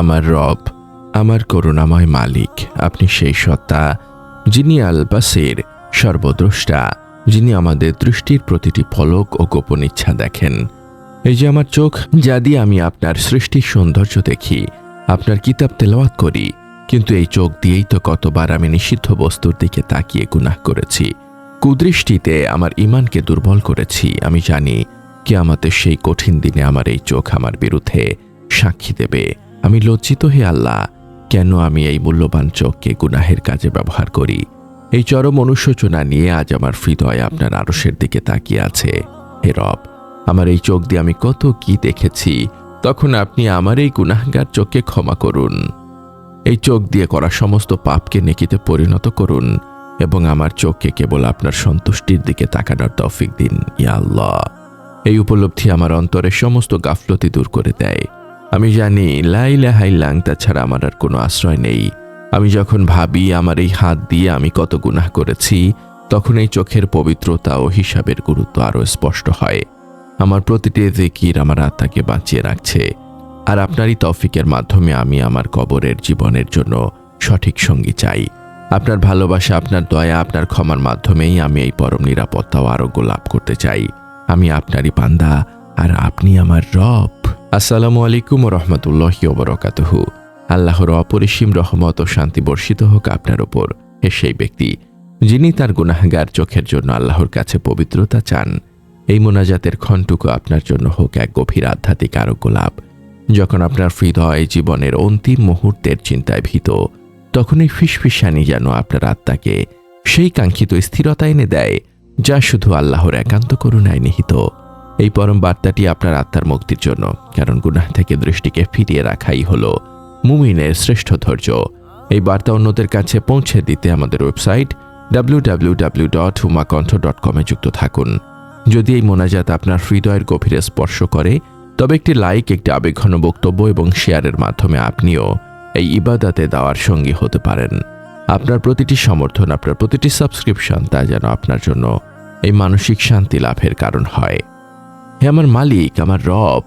আমার রব, আমার করুণাময় মালিক, আপনি সেই সত্তা যিনি আল বাসির, সর্বদ্রষ্টা, যিনি আমাদের দৃষ্টির প্রতিটি পলক ও গোপন ইচ্ছা দেখেন। এই যে আমার চোখ, যা দিয়ে আমি আপনার সৃষ্টির সৌন্দর্য দেখি, আপনার কিতাব তেলাওয়াত করি, কিন্তু এই চোখ দিয়েই তো কতবার আমি নিষিদ্ধ বস্তুর দিকে তাকিয়ে গুনাহ করেছি। কুদৃষ্টিতে আমার ঈমানকে দুর্বল করেছি। আমি জানি কিয়ামতের সেই কঠিন দিনে আমার এই চোখ আমার বিরুদ্ধে সাক্ষী দেবে। আমি লজ্জিত, হে আল্লাহ, কেন আমি এই মূল্যবান চোখকে গুনাহের কাজে ব্যবহার করি। এই চরম অনুশোচনা নিয়ে আজ আমার হৃদয় আপনার আরশের দিকে তাকিয়ে আছে। হে রব, আমার এই চোখ দিয়ে আমি কত কি দেখেছি, তখন আপনি আমার এই গুনাহগার চোখকে ক্ষমা করুন। এই চোখ দিয়ে করা সমস্ত পাপকে নেকিতে পরিণত করুন এবং আমার চোখকে কেবল আপনার সন্তুষ্টির দিকে তাকানোর তৌফিক দিন, ইয়া আল্লাহ। এই উপলব্ধি আমার অন্তরের সমস্ত গাফলতি দূর করে দেয়। আমি জানি লা ইলাহা ইল্লাল্লাহ ছাড়া আমার আর কোনো আশ্রয় নেই। আমি যখন ভাবি আমার এই হাত দিয়ে আমি কত গুনাহ করেছি, তখন এই চোখের পবিত্রতা ও হিসাবের গুরুত্ব আরও স্পষ্ট হয়। আমার প্রতিটি জিকির আমার আত্মাকে বাঁচিয়ে রাখছে, আর আপনারই তৌফিকের মাধ্যমে আমি আমার কবরের জীবনের জন্য সঠিক সঙ্গী চাই। আপনার ভালোবাসা, আপনার দয়া, আপনার ক্ষমার মাধ্যমেই আমি এই পরম নিরাপত্তা ও আরোগ্য লাভ করতে চাই। আমি আপনারই বান্দা, আর আপনি আমার রব। আসসালামু আলাইকুম ওয়া রাহমাতুল্লাহি ওয়া বারাকাতুহু। আল্লাহর অপরিসীম রহমত ও শান্তি বর্ষিত হোক আপনার ওপর, হে সেই ব্যক্তি যিনি তার গুনাহগার চোখের জন্য আল্লাহর কাছে পবিত্রতা চান। এই মোনাজাতের ক্ষণটুকু আপনার জন্য হোক এক গভীর আধ্যাত্মিক আরোগ্য লাভ। যখন আপনার হৃদয় জীবনের অন্তিম মুহূর্তের চিন্তায় ভীত, তখন এই ফিসফিসানি যেন আপনার আত্মাকে সেই কাঙ্ক্ষিত স্থিরতা এনে দেয়, যা শুধু আল্লাহর একান্ত করুণায় নিহিত। এই পরম বার্তাটি আপনার আত্মার মুক্তির জন্য, কারণ গুনাহ থেকে দৃষ্টিকে ফিরিয়ে রাখাই হলো মুমিনের শ্রেষ্ঠ ধৈর্য। এই বার্তা অন্যদের কাছে পৌঁছে দিতে আমাদের ওয়েবসাইট www.humakonth.com যুক্ত থাকুন। যদি এই মোনাজাত আপনার হৃদয়ের গভীরে স্পর্শ করে, তবে একটি লাইক, একটি আবেগঘন বক্তব্য এবং শেয়ারের মাধ্যমে আপনিও এই ইবাদতে দেওয়ার সঙ্গী হতে পারেন। আপনার প্রতিটি সমর্থন, আপনার প্রতিটি সাবস্ক্রিপশন, তা যেন আপনার জন্য এই মানসিক শান্তি লাভের কারণ হয়। হে আমার মালিক, আমার রব,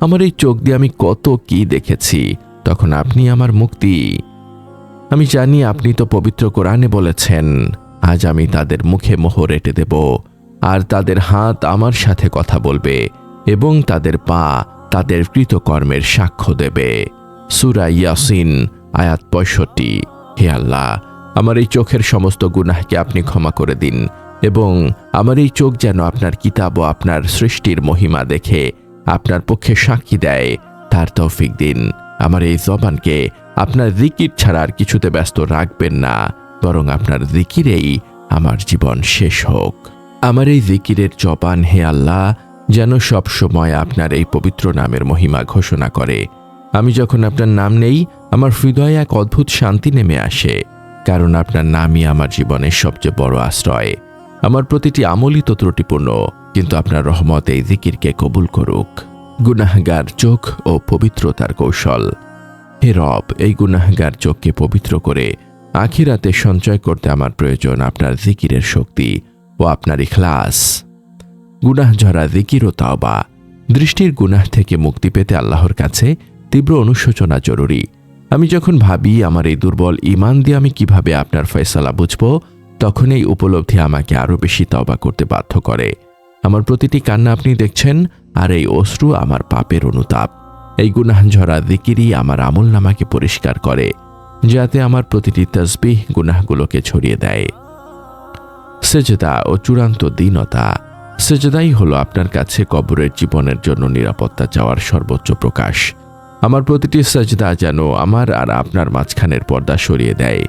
আমার এই চোখ দিয়ে আমি কত কি দেখেছি, তখন আপনি আমার মুক্তি। আমি জানি আপনি তো পবিত্র কোরআনে বলেছেন, আজ আমি তাদের মুখে মোহর এঁটে দেব, আর তাদের হাত আমার সাথে কথা বলবে এবং তাদের পা তাদের কৃতকর্মের সাক্ষ্য দেবে। সূরা ইয়াসিন আয়াত 65। হে আল্লাহ, আমার এই চোখের সমস্ত গুনাহকে আপনি ক্ষমা করে দিন এবং আমার এই চোখ যেন আপনার কিতাব ও আপনার সৃষ্টির মহিমা দেখে আপনার পক্ষে সাক্ষী দেয়, তার তৌফিক দিন। আমার এই জবানকে আপনার জিকির ছাড়া আর কিছুতে ব্যস্ত রাখবেন না, বরং আপনার জিকিরেই আমার জীবন শেষ হোক। আমার এই জিকিরের জবান, হে আল্লাহ, যেন সব সময় আপনার এই পবিত্র নামের মহিমা ঘোষণা করে। আমি যখন আপনার নাম নেই, আমার হৃদয়ে এক অদ্ভুত শান্তি নেমে আসে, কারণ আপনার নামই আমার জীবনের সবচেয়ে বড় আশ্রয়। আমার প্রতিটি আমলই তো ত্রুটিপূর্ণ, কিন্তু আপনার রহমত এই জিকিরকে কবুল করুক। গুনাহগার চোখ ও পবিত্রতার কৌশল। হে রব, এই গুনাহগার চোখকে পবিত্র করে আখিরাতে সঞ্চয় করতে আমার প্রয়োজন আপনার জিকিরের শক্তি ও আপনার ইখলাস। গুনাহ ঝরা জিকির ও তাওবা। দৃষ্টির গুনাহ থেকে মুক্তি পেতে আল্লাহর কাছে তীব্র অনুশোচনা জরুরি। আমি যখন ভাবি আমার এই দুর্বল ঈমান দিয়ে আমি কিভাবে আপনার ফয়সালা বুঝব, তখন এই উপলব্ধি আমাকে আরও বেশি তওবা করতে বাধ্য করে। আমার প্রতিটি কান্না আপনি দেখছেন, আর এই অশ্রু আমার পাপের অনুতাপ। এই গুনাহ ঝরা জিকিরই আমার আমলনামাকে পরিষ্কার করে, যাতে আমার প্রতিটি তাসবিহ গুনাহগুলোকে ছড়িয়ে দেয়। সেজদা ও চূড়ান্ত দীনতা। সেজদাই হলো আপনার কাছে কবরের জীবনের জন্য নিরাপত্তা চাওয়ার সর্বোচ্চ প্রকাশ। আমার প্রতিটি সেজদা যেন আমার আর আপনার মাঝখানের পর্দা সরিয়ে দেয়।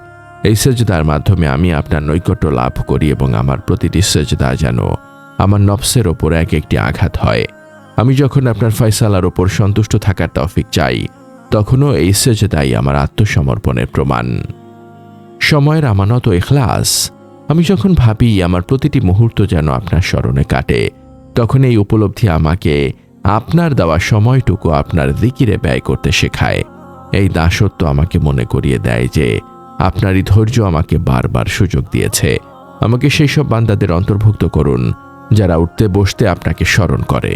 এই সেজদার মাধ্যমে আমি আপনার নৈকট্য লাভ করি এবং আমার প্রতিটি সেজদা যেন আমার নফসের ওপর এক একটি আঘাত হয়। আমি যখন আপনার ফয়সালার ওপর সন্তুষ্ট থাকার তৌফিক চাই, তখনও এই সেজদাই আমার আত্মসমর্পণের প্রমাণ। সময়ের আমানত ও ইখলাস। আমি যখন ভাবি আমার প্রতিটি মুহূর্ত যেন আপনার স্মরণে কাটে, তখন এই উপলব্ধি আমাকে আপনার দেওয়া সময়টুকু আপনার জিকিরে ব্যয় করতে শেখায়। এই দাসত্ব আমাকে মনে করিয়ে দেয় যে আপনারই ধৈর্য আমাকে বারবার সুযোগ দিয়েছে। আমাকে সেই সব বান্দাদের অন্তর্ভুক্ত করুন যারা উঠতে বসতে আপনাকে স্মরণ করে।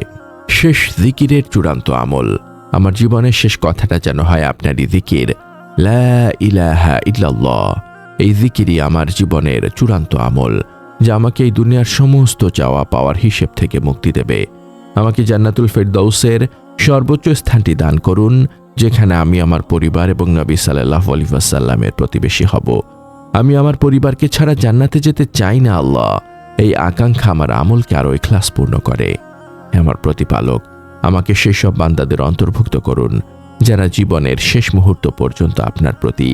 শেষ জিকিরের চূড়ান্ত আমল। আমার জীবনের শেষ কথাটা যেন হয় আপনারই জিকির, লা ইলাহা ইল্লাল্লাহ। এই জিকিরই আমার জীবনের চূড়ান্ত আমল, যা আমাকে এই দুনিয়ার সমস্ত চাওয়া পাওয়ার হিসেব থেকে মুক্তি দেবে। আমাকে জান্নাতুল ফেরদাউসের সর্বোচ্চ স্থানটি দান করুন, যেখানে আমি আমার পরিবার এবং নবী সাল্লাল্লাহু আলাইহি ওয়াসাল্লামের প্রতিবেশী হব। আমি আমার পরিবারকে ছাড়া জান্নাতে যেতে চাই না আল্লাহ। এই আকাঙ্ক্ষা আমার আমলকে আরও ইখলাসপূর্ণ করে। আমার প্রতিপালক, আমাকে সেই সব বান্দাদের অন্তর্ভুক্ত করুন যারা জীবনের শেষ মুহূর্ত পর্যন্ত আপনার প্রতি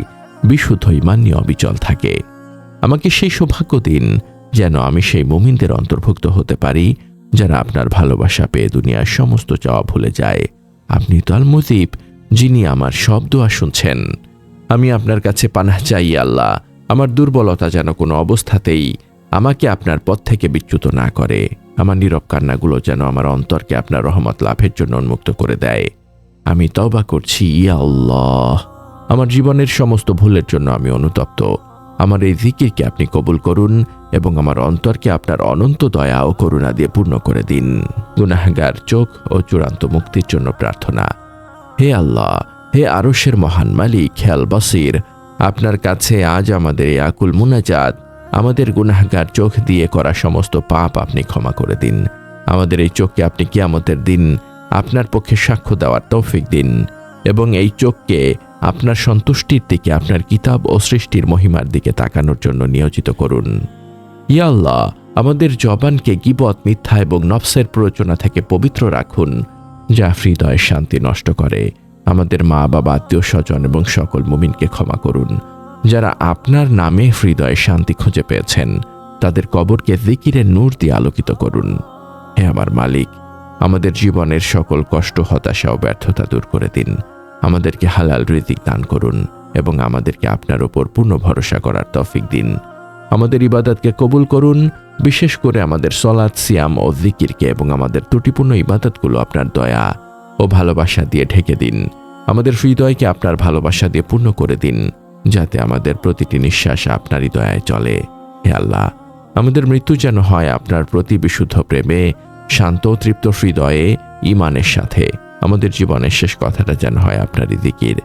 বিশুদ্ধ ঈমান নিয়ে অবিচল থাকে। আমাকে সেই সৌভাগ্য দিন যেন আমি সেই মুমিনদের অন্তর্ভুক্ত হতে পারি যারা আপনার ভালোবাসা পেয়ে দুনিয়ার সমস্ত চাওয়া ভুলে যায়। আপনি তো আল মুজিব, যিনি আমার সব দোয়া শুনছেন। আমি আপনার কাছে পানাহ চাই আল্লাহ, আমার দুর্বলতা যেন কোনো অবস্থাতেই আমাকে আপনার পথ থেকে বিচ্যুত না করে। আমার নীরব কান্নাগুলো যেন আমার অন্তরকে আপনার রহমত লাভের জন্য উন্মুক্ত করে দেয়। আমি তওবা করছি ইয়া আল্লাহ, আমার জীবনের সমস্ত ভুলের জন্য আমি অনুতপ্ত। আমার এই জিকিরকে আপনি কবুল করুন এবং আমার অন্তরকে আপনার অনন্ত দয়া ও করুণা দিয়ে পূর্ণ করে দিন। গুনাহগার চোখ ও চূড়ান্ত মুক্তির জন্য প্রার্থনা। হে আল্লাহ, হে আরশের মহান মালিক, হে আল বাসির, আপনার কাছে আজ আমাদের এই আকুল মুনাজাত, আমাদের গুনাহগার চোখ দিয়ে করা সমস্ত পাপ আপনি ক্ষমা করে দিন। আমাদের এই চোখকে আপনি কিয়ামতের দিন আপনার পক্ষে সাক্ষ্য দেওয়ার তৌফিক দিন এবং এই চোখকে আপনার সন্তুষ্টির দিকে, আপনার কিতাব ও সৃষ্টির মহিমার দিকে তাকানোর জন্য নিয়োজিত করুন। ইয়া আল্লাহ, আমাদের জবানকে গীবত, মিথ্যা এবং নফসের প্ররোচনা থেকে পবিত্র রাখুন, যা হৃদয়ের শান্তি নষ্ট করে। আমাদের মা বাবা, আত্মীয় স্বজন এবং সকল মুমিনকে ক্ষমা করুন যারা আপনার নামে হৃদয়ে শান্তি খুঁজে পেয়েছেন। তাদের কবরকে জিকিরের নূর দিয়ে আলোকিত করুন। হে আমার মালিক, আমাদের জীবনের সকল কষ্ট, হতাশা ও ব্যর্থতা দূর করে দিন। আমাদেরকে হালাল রিজিক দান করুন এবং আমাদেরকে আপনার উপর পূর্ণ ভরসা করার তৌফিক দিন। আমাদের ইবাদতকে কবুল করুন, বিশেষ করে আমাদের সলাত, সিয়াম ও জিকিরকে এবং আমাদের ত্রুটিপূর্ণ ইবাদতগুলো আপনার দয়া ও ভালোবাসা দিয়ে ঢেকে দিন। আমাদের হৃদয়কে আপনার ভালোবাসা দিয়ে পূর্ণ করে দিন, যাতে আমাদের প্রতিটি নিঃশ্বাস আপনারই দয়ায় চলে। হে আল্লাহ, আমাদের মৃত্যু যেন হয় আপনার প্রতি বিশুদ্ধ প্রেমে, শান্ত ও তৃপ্ত হৃদয়ে, ঈমানের সাথে। আমাদের জীবনের শেষ কথাটা যেন হয় আপনারই জিকির।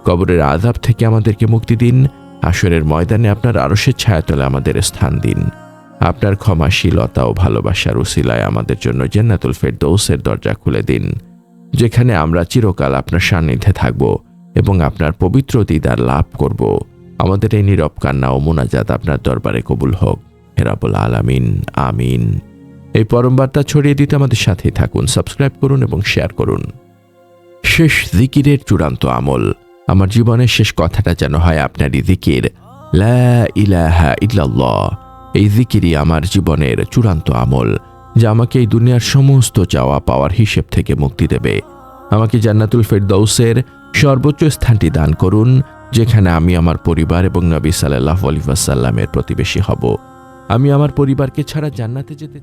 কবরের আযাব থেকে আমাদেরকে মুক্তি দিন। হাশরের ময়দানে আপনার আরশের ছায়াতলে আমাদের স্থান দিন। আপনার ক্ষমাশীলতা ও ভালোবাসার উসিলায় আমাদের জন্য জান্নাতুল ফেরদৌসের দরজা খুলে দিন, যেখানে আমরা চিরকাল আপনার সান্নিধ্যে থাকব এবং আপনার পবিত্র দিদার লাভ করব। আমাদের এই নীরব কান্না ও মুনাজাত আপনার দরবারে কবুল হোক। হে রাব্বুল আলামিন, আমিন। এই পরম বার্তা ছড়িয়ে দিতে আমাদের সাথেই থাকুন। সাবস্ক্রাইব করুন এবং শেয়ার করুন। শেষ জিকিরের চূড়ান্ত আমল, আমার জীবনের শেষ কথাটা যেন হয় আপনারই জিকির, লা ইলাহা ইল্লাল্লাহ। এই জিকিরই আমার জীবনের চূড়ান্ত আমল, যা আমাকে এই দুনিয়ার সমস্ত চাওয়া পাওয়ার হিসেব থেকে মুক্তি দেবে। আমাকে জান্নাতুল ফেরদাউসের সর্বোচ্চ স্থানটি দান করুন, যেখানে আমি আমার পরিবার এবং নবী সাল্লাল্লাহু আলাইহি ওয়াসাল্লামের প্রতিবেশী হব। আমি আমার পরিবারকে ছাড়া জান্নাতে যেতে